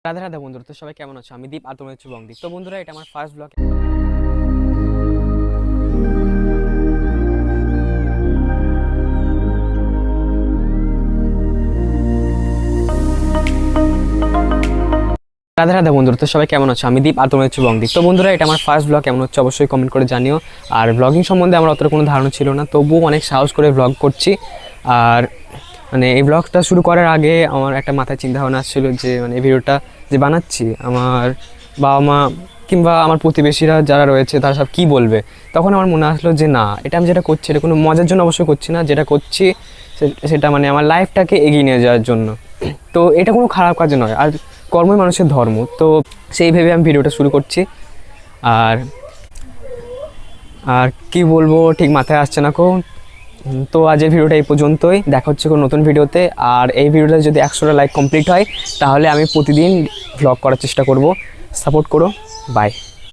রাধে রাধে বন্ধুরা, তো সবাই কেমন আছো? আমি দীপ আর তোমরা হচ্ছে বংদীপ। তো বন্ধুরা, এটা আমার ফার্স্ট ব্লগ। রাধে রাধে বন্ধুরা, তো সবাই কেমন আছো? আমি দীপ আর তোমরা হচ্ছে বংদীপ। তো বন্ধুরা, এটা আমার ফার্স্ট ব্লগ কেমন হচ্ছে অবশ্যই কমেন্ট করে জানিও। আর ব্লগিং সম্বন্ধে আমার অতটা কোনো ধারণা ছিল না, তবুও অনেক সাহস করে ব্লগ করছি। আর এই ব্লগটা শুরু করার আগে আমার একটা মাথায় চিন্তা ভাবনা আসছিল যে এই ভিডিওটা যে বানাচ্ছি, আমার বাবা মা কিংবা আমার প্রতিবেশীরা যারা রয়েছে তারা সব কী বলবে। তখন আমার মনে আসলো যে না, এটা আমি যেটা করছি এটা কোনো মজার জন্য অবশ্যই করছি না, যেটা করছি সেটা আমার লাইফটাকে এগিয়ে নিয়ে যাওয়ার জন্য। তো এটা কোনো খারাপ কাজ নয়, আর কর্মই মানুষের ধর্ম। তো সেই ভেবে আমি ভিডিওটা শুরু করছি। আর আর কি বলবো ঠিক মাথায় আসছে না। তো আজ এই ভিডিওটা এই পর্যন্তই, দেখা হচ্ছে কোনো নতুন ভিডিওতে। আর এই ভিডিওটা যদি 100টা লাইক কমপ্লিট হয় তাহলে আমি প্রতিদিন ভ্লগ করার চেষ্টা করব। সাপোর্ট করো। বাই।